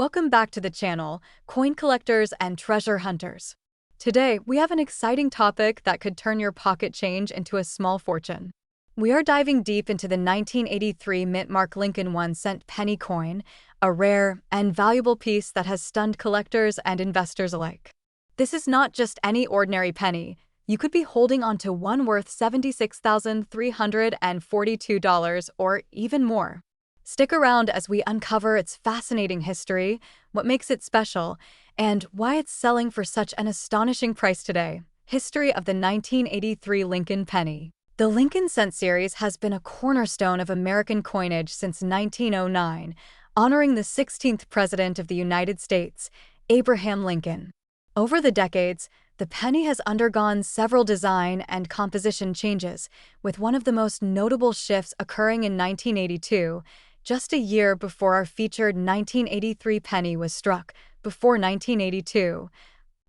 Welcome back to the channel, coin collectors and treasure hunters. Today, we have an exciting topic that could turn your pocket change into a small fortune. We are diving deep into the 1983 Mint Mark Lincoln 1-cent penny coin, a rare and valuable piece that has stunned collectors and investors alike. This is not just any ordinary penny. You could be holding onto one worth $76,342 or even more. Stick around as we uncover its fascinating history, what makes it special, and why it's selling for such an astonishing price today. History of the 1983 Lincoln Penny. The Lincoln Cent series has been a cornerstone of American coinage since 1909, honoring the 16th President of the United States, Abraham Lincoln. Over the decades, the penny has undergone several design and composition changes, with one of the most notable shifts occurring in 1982, just a year before our featured 1983 penny was struck. Before 1982,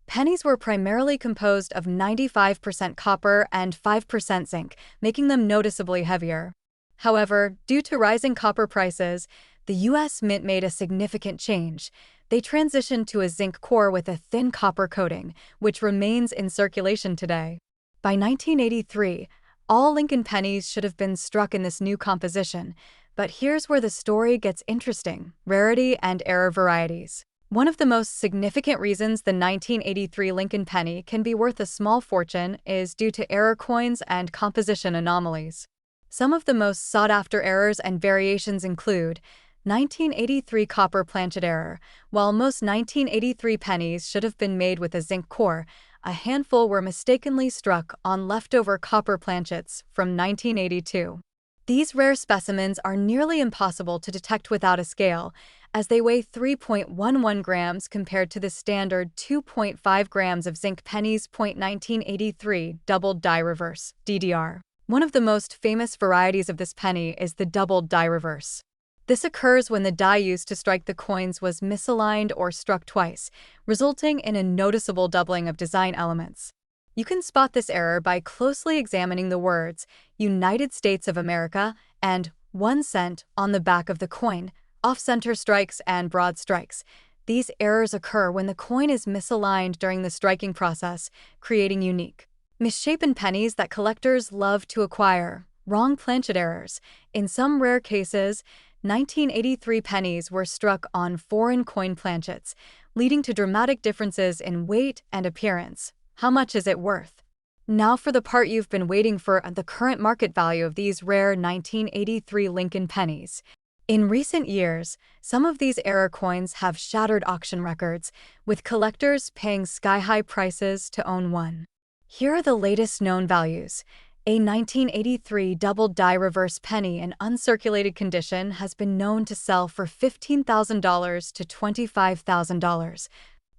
pennies were primarily composed of 95% copper and 5% zinc, making them noticeably heavier. However, due to rising copper prices, the U.S. Mint made a significant change. They transitioned to a zinc core with a thin copper coating, which remains in circulation today. By 1983, all Lincoln pennies should have been struck in this new composition. But here's where the story gets interesting: rarity and error varieties. One of the most significant reasons the 1983 Lincoln penny can be worth a small fortune is due to error coins and composition anomalies. Some of the most sought-after errors and variations include 1983 copper planchet error. While most 1983 pennies should have been made with a zinc core, a handful were mistakenly struck on leftover copper planchets from 1982. These rare specimens are nearly impossible to detect without a scale, as they weigh 3.11 grams compared to the standard 2.5 grams of zinc pennies. 1983 Doubled Die Reverse (DDR). One of the most famous varieties of this penny is the doubled die reverse. This occurs when the die used to strike the coins was misaligned or struck twice, resulting in a noticeable doubling of design elements. You can spot this error by closely examining the words United States of America and 1 cent on the back of the coin, off-center strikes and broad strikes. These errors occur when the coin is misaligned during the striking process, creating unique, misshapen pennies that collectors love to acquire. Wrong planchet errors. In some rare cases, 1983 pennies were struck on foreign coin planchets, leading to dramatic differences in weight and appearance. How much is it worth? Now for the part you've been waiting for: the current market value of these rare 1983 Lincoln pennies. In recent years, some of these error coins have shattered auction records, with collectors paying sky-high prices to own one. Here are the latest known values. A 1983 doubled die reverse penny in uncirculated condition has been known to sell for $15,000 to $25,000,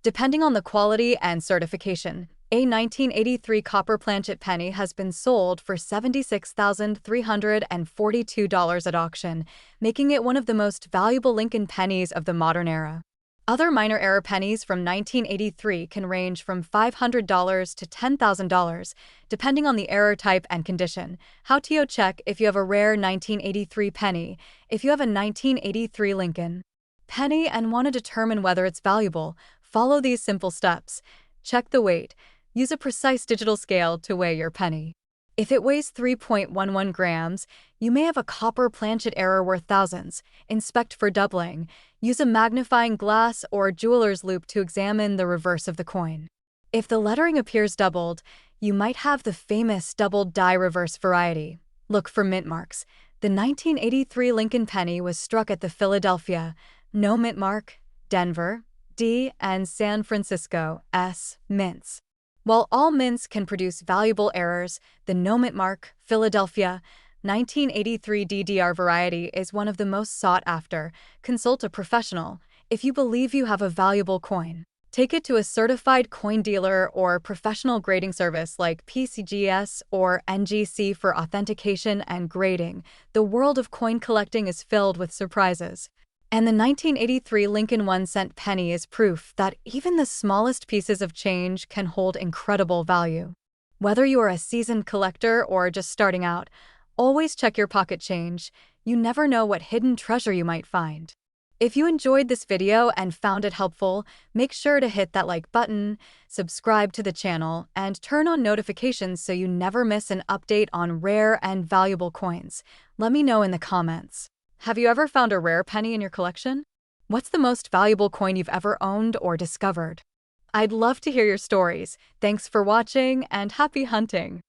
depending on the quality and certification. A 1983 copper planchet penny has been sold for $76,342 at auction, making it one of the most valuable Lincoln pennies of the modern era. Other minor error pennies from 1983 can range from $500 to $10,000, depending on the error type and condition. How to check if you have a rare 1983 penny. If you have a 1983 Lincoln penny and want to determine whether it's valuable, follow these simple steps. Check the weight. Use a precise digital scale to weigh your penny. If it weighs 3.11 grams, you may have a copper planchet error worth thousands. Inspect for doubling. Use a magnifying glass or jeweler's loupe to examine the reverse of the coin. If the lettering appears doubled, you might have the famous doubled die reverse variety. Look for mint marks. The 1983 Lincoln penny was struck at the Philadelphia, No Mint Mark, Denver, D, and San Francisco, S, mints. While all mints can produce valuable errors, the No Mint Mark, Philadelphia, 1983 DDR variety is one of the most sought after. Consult a professional if you believe you have a valuable coin. Take it to a certified coin dealer or professional grading service like PCGS or NGC for authentication and grading. The world of coin collecting is filled with surprises. And the 1983 Lincoln 1-cent penny is proof that even the smallest pieces of change can hold incredible value. Whether you are a seasoned collector or just starting out, always check your pocket change. You never know what hidden treasure you might find. If you enjoyed this video and found it helpful, make sure to hit that like button, subscribe to the channel, and turn on notifications so you never miss an update on rare and valuable coins. Let me know in the comments. Have you ever found a rare penny in your collection? What's the most valuable coin you've ever owned or discovered? I'd love to hear your stories. Thanks for watching and happy hunting!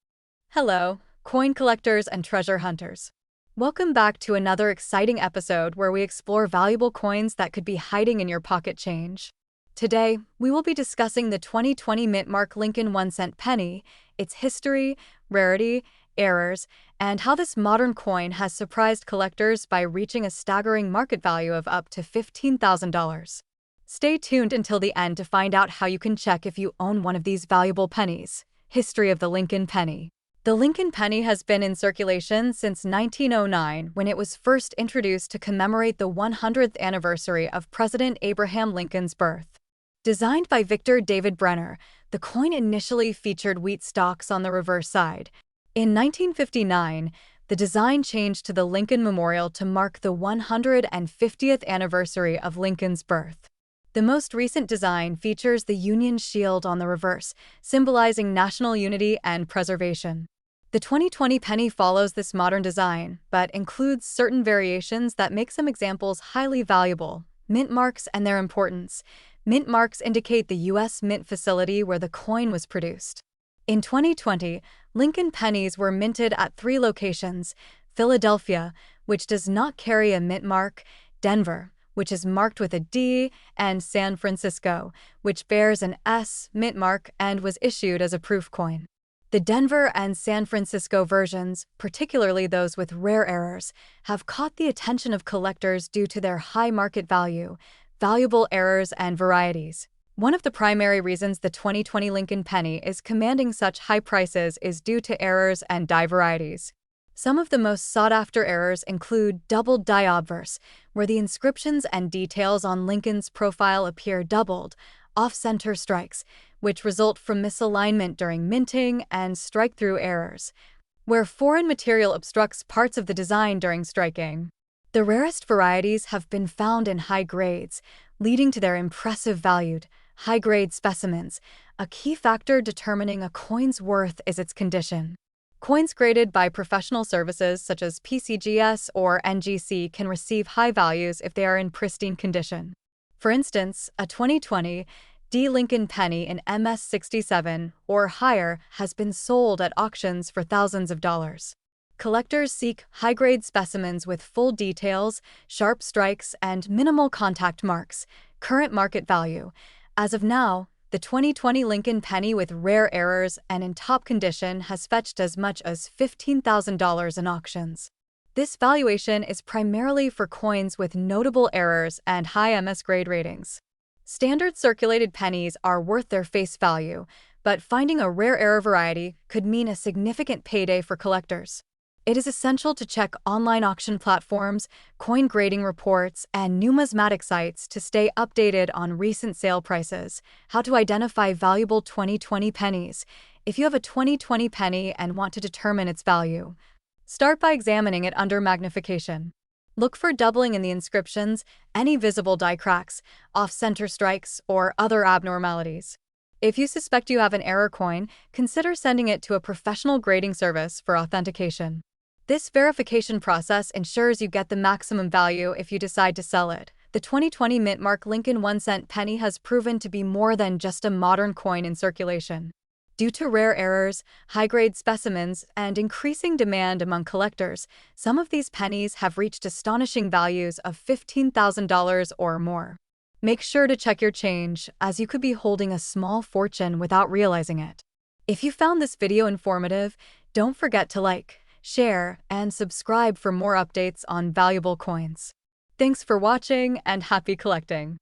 Hello, coin collectors and treasure hunters. Welcome back to another exciting episode where we explore valuable coins that could be hiding in your pocket change. Today, we will be discussing the 2020 mint mark Lincoln 1-cent penny, its history, rarity, errors, and how this modern coin has surprised collectors by reaching a staggering market value of up to $15,000. Stay tuned until the end to find out how you can check if you own one of these valuable pennies. History of the Lincoln penny. The Lincoln penny has been in circulation since 1909, when it was first introduced to commemorate the 100th anniversary of President Abraham Lincoln's birth. Designed by Victor David Brenner, the coin initially featured wheat stalks on the reverse side. In 1959, the design changed to the Lincoln Memorial to mark the 150th anniversary of Lincoln's birth. The most recent design features the Union Shield on the reverse, symbolizing national unity and preservation. The 2020 penny follows this modern design, but includes certain variations that make some examples highly valuable. Mint marks and their importance. Mint marks indicate the U.S. mint facility where the coin was produced. In 2020, Lincoln pennies were minted at 3 locations: Philadelphia, which does not carry a mint mark, Denver, which is marked with a D, and San Francisco, which bears an S mint mark and was issued as a proof coin. The Denver and San Francisco versions, particularly those with rare errors, have caught the attention of collectors due to their high market value, valuable errors, and varieties. One of the primary reasons the 2020 Lincoln penny is commanding such high prices is due to errors and die varieties. Some of the most sought-after errors include doubled die obverse, where the inscriptions and details on Lincoln's profile appear doubled, off-center strikes, which result from misalignment during minting, and strike-through errors, where foreign material obstructs parts of the design during striking. The rarest varieties have been found in high grades, leading to their impressive valued, high-grade specimens. A key factor determining a coin's worth is its condition. Coins graded by professional services such as PCGS or NGC can receive high values if they are in pristine condition. For instance, a 2020 D. Lincoln penny in MS67 or higher has been sold at auctions for thousands of dollars. Collectors seek high-grade specimens with full details, sharp strikes, and minimal contact marks. Current market value. As of now, the 2020 Lincoln penny with rare errors and in top condition has fetched as much as $15,000 in auctions. This valuation is primarily for coins with notable errors and high MS grade ratings. Standard circulated pennies are worth their face value, but finding a rare error variety could mean a significant payday for collectors. It is essential to check online auction platforms, coin grading reports, and numismatic sites to stay updated on recent sale prices. How to identify valuable 2020 pennies. If you have a 2020 penny and want to determine its value, start by examining it under magnification. Look for doubling in the inscriptions, any visible die cracks, off-center strikes, or other abnormalities. If you suspect you have an error coin, consider sending it to a professional grading service for authentication. This verification process ensures you get the maximum value if you decide to sell it. The 2020 mint mark Lincoln 1-cent penny has proven to be more than just a modern coin in circulation. Due to rare errors, high-grade specimens, and increasing demand among collectors, some of these pennies have reached astonishing values of $15,000 or more. Make sure to check your change, as you could be holding a small fortune without realizing it. If you found this video informative, don't forget to like, share, and subscribe for more updates on valuable coins. Thanks for watching and happy collecting!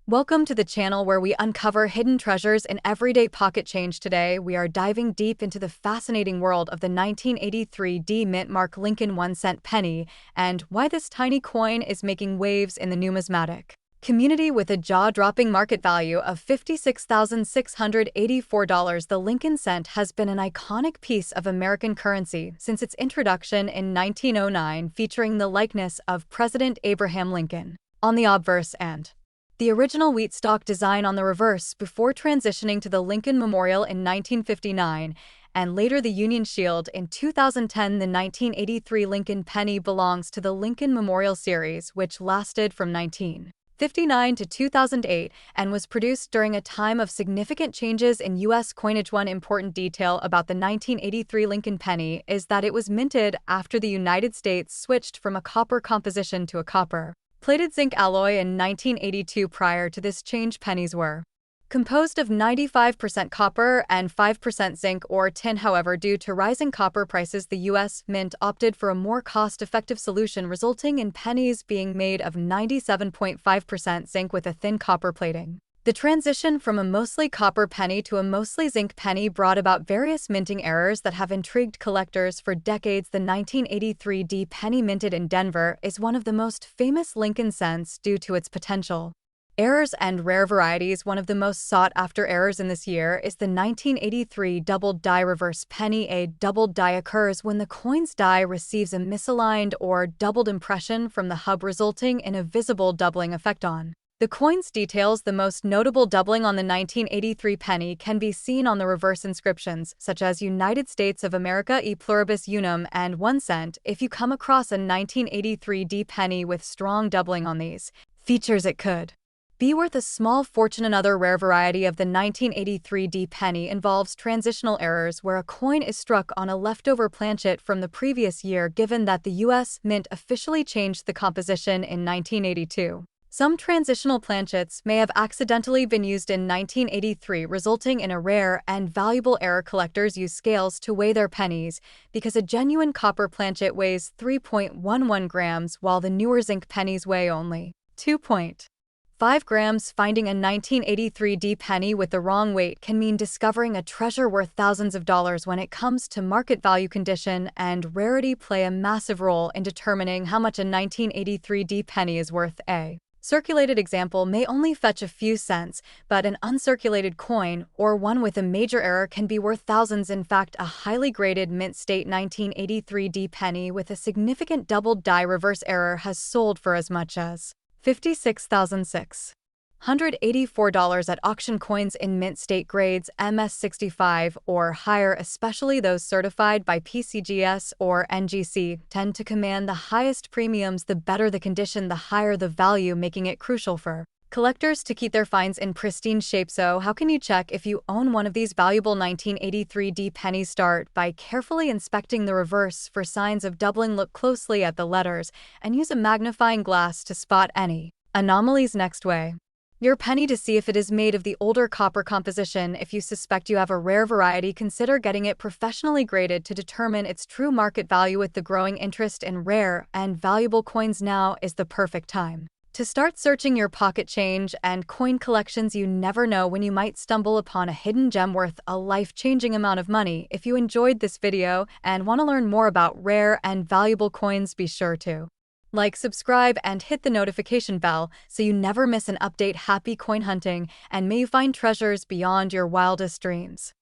Welcome to the channel where we uncover hidden treasures in everyday pocket change. Today, we are diving deep into the fascinating world of the 1983 D mint mark Lincoln 1-cent penny and why this tiny coin is making waves in the numismatic community with a jaw-dropping market value of $56,684. The Lincoln cent has been an iconic piece of American currency since its introduction in 1909, featuring the likeness of President Abraham Lincoln on the obverse and the original wheat stalk design on the reverse before transitioning to the Lincoln Memorial in 1959 and later the Union Shield in 2010. The 1983 Lincoln penny belongs to the Lincoln Memorial series, which lasted from 1959 to 2008 and was produced during a time of significant changes in U.S. coinage. One important detail about the 1983 Lincoln penny is that it was minted after the United States switched from a copper composition to a copper-plated zinc alloy in 1982. Prior to this change, pennies were composed of 95% copper and 5% zinc or tin. However, due to rising copper prices, the U.S. Mint opted for a more cost-effective solution, resulting in pennies being made of 97.5% zinc with a thin copper plating. The transition from a mostly copper penny to a mostly zinc penny brought about various minting errors that have intrigued collectors for decades. The 1983 D penny, minted in Denver, is one of the most famous Lincoln cents due to its potential errors and rare varieties. One of the most sought-after errors in this year is the 1983 doubled die reverse penny. A doubled die occurs when the coin's die receives a misaligned or doubled impression from the hub, resulting in a visible doubling effect on the coin's details. The most notable doubling on the 1983 penny can be seen on the reverse inscriptions, such as United States of America e pluribus unum and 1 cent. If you come across a 1983 D penny with strong doubling on these features, it could be worth a small fortune. Another rare variety of the 1983 D penny involves transitional errors, where a coin is struck on a leftover planchet from the previous year, given that the U.S. Mint officially changed the composition in 1982. Some transitional planchets may have accidentally been used in 1983, resulting in a rare and valuable error. Collectors use scales to weigh their pennies because a genuine copper planchet weighs 3.11 grams, while the newer zinc pennies weigh only 2.5 grams. Finding a 1983 D penny with the wrong weight can mean discovering a treasure worth thousands of dollars. When it comes to market value, condition and rarity play a massive role in determining how much a 1983 D penny is worth. A circulated example may only fetch a few cents, but an uncirculated coin, or one with a major error, can be worth thousands. In fact, a highly graded mint state 1983 D penny with a significant doubled die reverse error has sold for as much as $56,684 at auction. Coins in mint state grades MS65 or higher, especially those certified by PCGS or NGC, tend to command the highest premiums. The better the condition, the higher the value, making it crucial for collectors to keep their finds in pristine shape. So, how can you check if you own one of these valuable 1983 D pennies? Start by carefully inspecting the reverse for signs of doubling. Look closely at the letters and use a magnifying glass to spot any anomalies. Next, weigh your penny to see if it is made of the older copper composition. If you suspect you have a rare variety, consider getting it professionally graded to determine its true market value. With the growing interest in rare and valuable coins, now is the perfect time to start searching your pocket change and coin collections. You never know when you might stumble upon a hidden gem worth a life-changing amount of money. If you enjoyed this video and want to learn more about rare and valuable coins, be sure to like, subscribe, and hit the notification bell so you never miss an update. Happy coin hunting, and may you find treasures beyond your wildest dreams.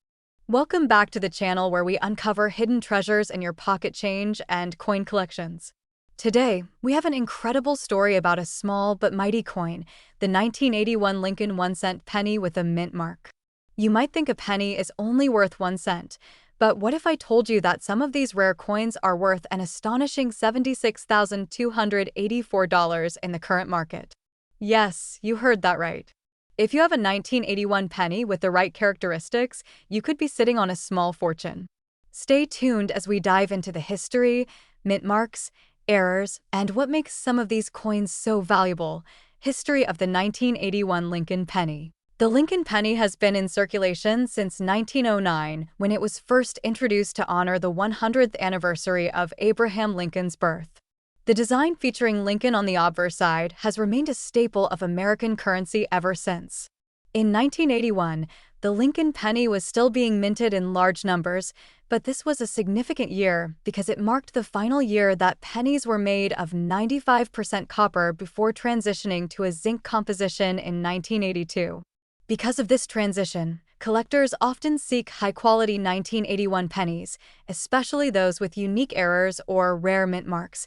Welcome back to the channel where we uncover hidden treasures in your pocket change and coin collections. Today, we have an incredible story about a small but mighty coin, the 1981 Lincoln 1 cent penny with a mint mark. You might think a penny is only worth 1 cent, but what if I told you that some of these rare coins are worth an astonishing $76,284 in the current market? Yes, you heard that right. If you have a 1981 penny with the right characteristics, you could be sitting on a small fortune. Stay tuned as we dive into the history, mint marks, errors, and what makes some of these coins so valuable. History of the 1981 Lincoln penny. The Lincoln penny has been in circulation since 1909, when it was first introduced to honor the 100th anniversary of Abraham Lincoln's birth. The design featuring Lincoln on the obverse side has remained a staple of American currency ever since. In 1981, the Lincoln penny was still being minted in large numbers, but this was a significant year because it marked the final year that pennies were made of 95% copper before transitioning to a zinc composition in 1982. Because of this transition, collectors often seek high-quality 1981 pennies, especially those with unique errors or rare mint marks,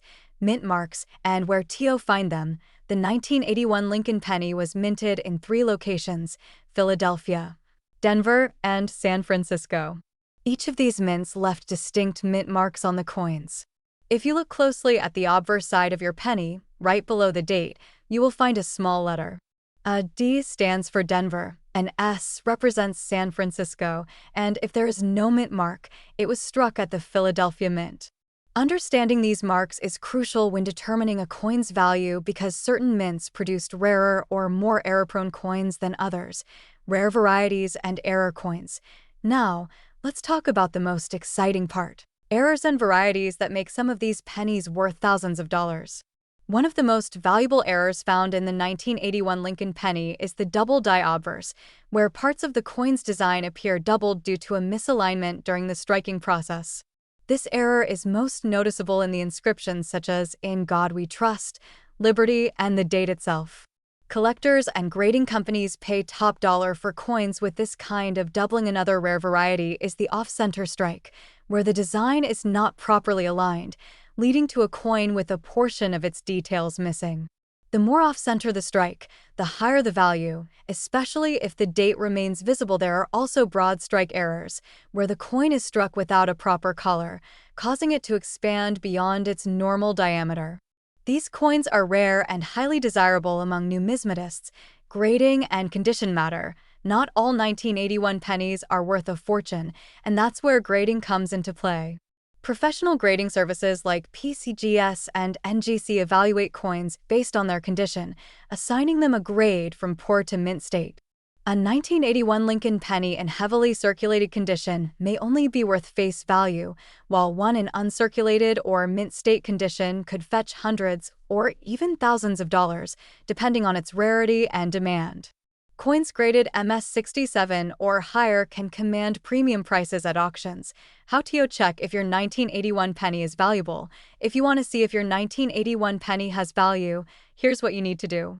and where to find them. The 1981 Lincoln penny was minted in 3 locations: Philadelphia, Denver, and San Francisco. Each of these mints left distinct mint marks on the coins. If you look closely at the obverse side of your penny, right below the date, you will find a small letter. A D stands for Denver, an S represents San Francisco, and if there is no mint mark, it was struck at the Philadelphia Mint. Understanding these marks is crucial when determining a coin's value because certain mints produced rarer or more error-prone coins than others, rare varieties and error coins. Now, let's talk about the most exciting part: errors and varieties that make some of these pennies worth thousands of dollars. One of the most valuable errors found in the 1981 Lincoln penny is the double die obverse, where parts of the coin's design appear doubled due to a misalignment during the striking process. This error is most noticeable in the inscriptions such as "In God We Trust," "Liberty," and the date itself. Collectors and grading companies pay top dollar for coins with this kind of doubling. Another rare variety is the off-center strike, where the design is not properly aligned, leading to a coin with a portion of its details missing. The more off-center the strike, the higher the value, especially if the date remains visible. There are also broad strike errors, where the coin is struck without a proper collar, causing it to expand beyond its normal diameter. These coins are rare and highly desirable among numismatists. Grading and condition matter. Not all 1981 pennies are worth a fortune, and that's where grading comes into play. Professional grading services like PCGS and NGC evaluate coins based on their condition, assigning them a grade from poor to mint state. A 1981 Lincoln penny in heavily circulated condition may only be worth face value, while one in uncirculated or mint state condition could fetch hundreds or even thousands of dollars, depending on its rarity and demand. Coins graded MS-67 or higher can command premium prices at auctions. How to check if your 1981 penny is valuable? If you want to see if your 1981 penny has value, here's what you need to do.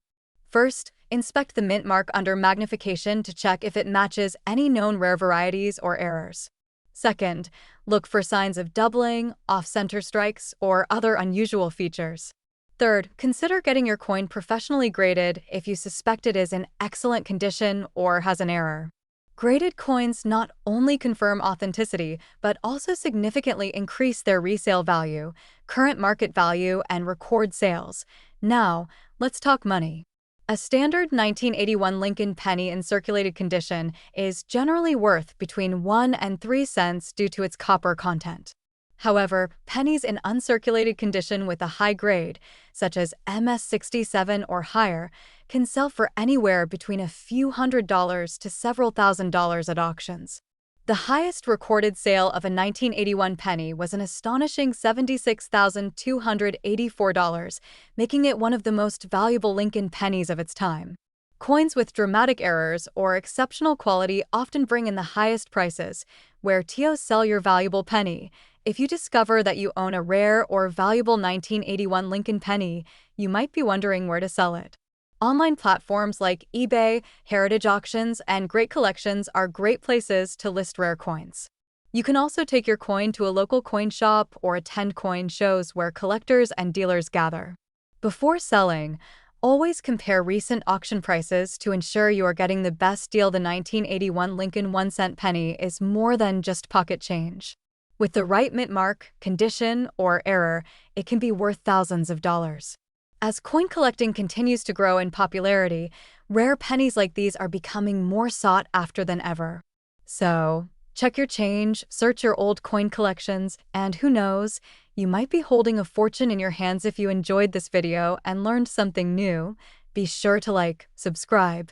First, inspect the mint mark under magnification to check if it matches any known rare varieties or errors. Second, look for signs of doubling, off-center strikes, or other unusual features. Third, consider getting your coin professionally graded if you suspect it is in excellent condition or has an error. Graded coins not only confirm authenticity, but also significantly increase their resale value, current market value, and record sales. Now, let's talk money. A standard 1981 Lincoln penny in circulated condition is generally worth between 1 and 3 cents due to its copper content. However, pennies in uncirculated condition with a high grade, such as MS-67 or higher, can sell for anywhere between a few $100s to several $1,000s at auctions. The highest recorded sale of a 1981 penny was an astonishing $76,284, making it one of the most valuable Lincoln pennies of its time. Coins with dramatic errors or exceptional quality often bring in the highest prices. Where to sell your valuable penny? If you discover that you own a rare or valuable 1981 Lincoln penny, you might be wondering where to sell it. Online platforms like eBay, Heritage Auctions, and Great Collections are great places to list rare coins. You can also take your coin to a local coin shop or attend coin shows where collectors and dealers gather. Before selling, always compare recent auction prices to ensure you are getting the best deal. The 1981 Lincoln 1-cent penny is more than just pocket change. With the right mint mark, condition, or error, it can be worth thousands of dollars. As coin collecting continues to grow in popularity, rare pennies like these are becoming more sought after than ever. So, check your change, search your old coin collections, and who knows, you might be holding a fortune in your hands. If you enjoyed this video and learned something new, be sure to like, subscribe,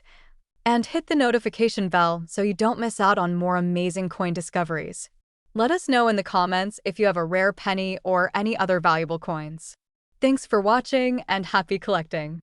and hit the notification bell so you don't miss out on more amazing coin discoveries. Let us know in the comments if you have a rare penny or any other valuable coins. Thanks for watching and happy collecting!